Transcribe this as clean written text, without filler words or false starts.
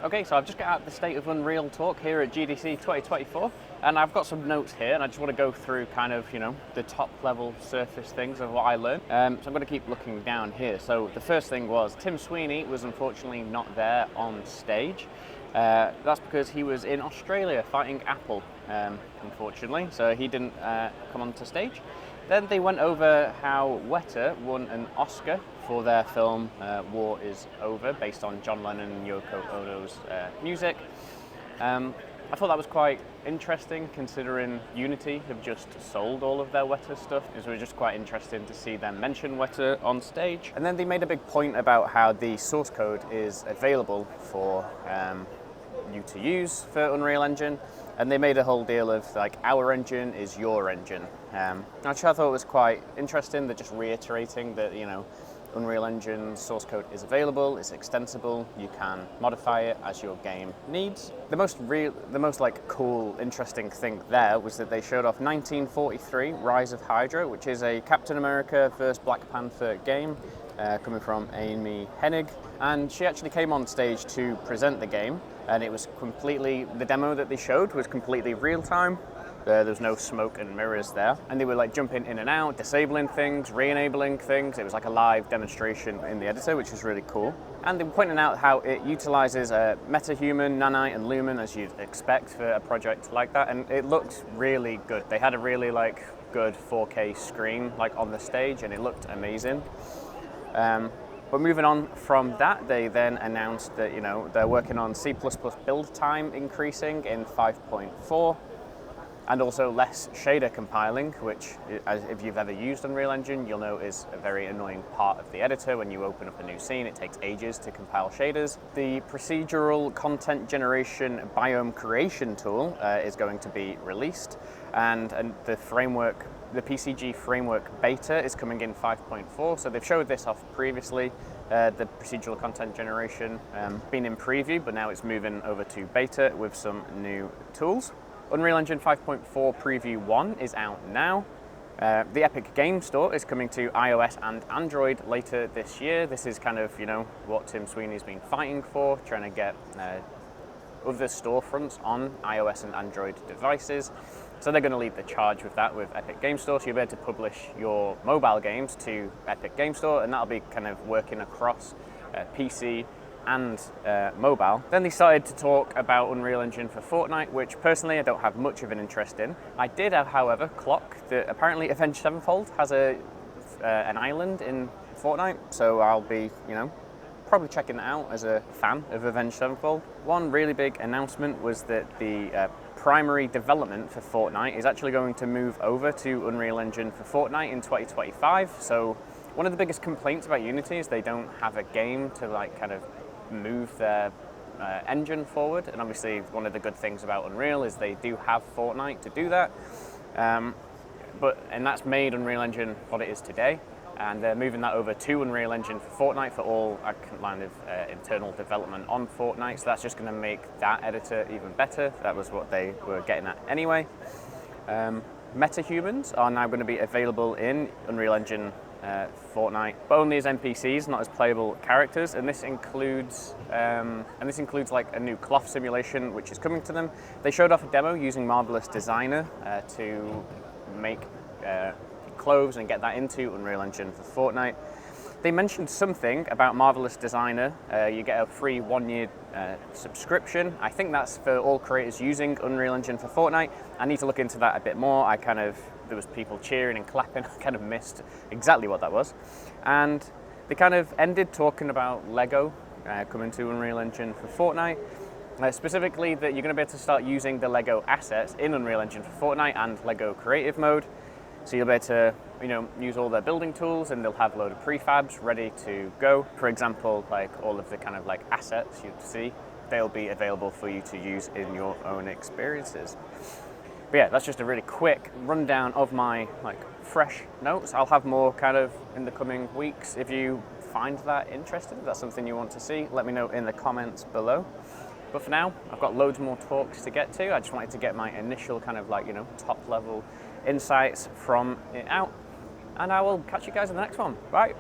Okay, so I've just got out the State of Unreal talk here at GDC 2024, and I've got some notes here, and I just want to go through kind of, the top level surface things of what I learned. So I'm going to keep looking down here. So the first thing was Tim Sweeney was unfortunately not there on stage. That's because he was in Australia fighting Apple, unfortunately, so he didn't come onto stage. Then they went over how Weta won an Oscar for their film War Is Over, based on John Lennon and Yoko Ono's music. I thought that was quite interesting, considering Unity have just sold all of their Weta stuff. It was just quite interesting to see them mention Weta on stage. And then they made a big point about how the source code is available for you to use for Unreal Engine, and they made a whole deal of like, our engine is your engine, which I thought was quite interesting. They're just reiterating that Unreal Engine source code is available, it's extensible, you can modify it as your game needs. The most like cool, interesting thing there was that they showed off 1943 Rise of Hydra, which is a Captain America vs Black Panther game coming from Amy Hennig, and she actually came on stage to present the game, and it was the demo that they showed was completely real time. There was no smoke and mirrors there, and they were like jumping in and out, disabling things, re-enabling things. It was like a live demonstration in the editor, which was really cool. And they were pointing out how it utilizes MetaHuman, Nanite, and Lumen, as you'd expect for a project like that, and it looked really good. They had a really good 4K screen on the stage, and it looked amazing. But moving on from that, they then announced that they're working on C++ build time increasing in 5.4. And also less shader compiling, which, if you've ever used Unreal Engine, you'll know is a very annoying part of the editor. When you open up a new scene, it takes ages to compile shaders. The procedural content generation biome creation tool is going to be released, and the framework, the PCG framework beta is coming in 5.4. So they've showed this off previously, the procedural content generation been in preview, but now it's moving over to beta with some new tools. Unreal Engine 5.4 Preview 1 is out now. The Epic Game Store is coming to iOS and Android later this year. This is kind of, what Tim Sweeney's been fighting for, trying to get other storefronts on iOS and Android devices. So they're going to lead the charge with that with Epic Game Store. So you'll be able to publish your mobile games to Epic Game Store, and that'll be kind of working across PC and mobile. Then they started to talk about Unreal Engine for Fortnite, which personally I don't have much of an interest in. I did, however, clock that apparently Avenged Sevenfold has an island in Fortnite, so I'll be, probably checking it out as a fan of Avenged Sevenfold. One really big announcement was that the primary development for Fortnite is actually going to move over to Unreal Engine for Fortnite in 2025. So one of the biggest complaints about Unity is they don't have a game to kind of move their engine forward, and obviously one of the good things about Unreal is they do have Fortnite to do that, and that's made Unreal Engine what it is today, and they're moving that over to Unreal Engine for Fortnite for all kind of internal development on Fortnite, so that's just going to make that editor even better. That was what they were getting at anyway. MetaHumans are now going to be available in Unreal Engine Fortnite, but only as NPCs, not as playable characters, and this includes like a new cloth simulation which is coming to them. They showed off a demo using Marvelous Designer to make clothes and get that into Unreal Engine for Fortnite. They mentioned something about Marvelous Designer. You get a free 1-year subscription. I think that's for all creators using Unreal Engine for Fortnite. I need to look into that a bit more. There was people cheering and clapping. I kind of missed exactly what that was. And they kind of ended talking about Lego coming to Unreal Engine for Fortnite. Specifically that you're going to be able to start using the Lego assets in Unreal Engine for Fortnite and Lego Creative Mode. So you'll be able to, use all their building tools, and they'll have a load of prefabs ready to go. For example, all of the kind of assets you'd see, they'll be available for you to use in your own experiences. But yeah, that's just a really quick rundown of my fresh notes. I'll have more kind of in the coming weeks. If you find that interesting, if that's something you want to see, let me know in the comments below. But for now, I've got loads more talks to get to. I just wanted to get my initial kind of top level insights from it out. And I will catch you guys in the next one. Bye.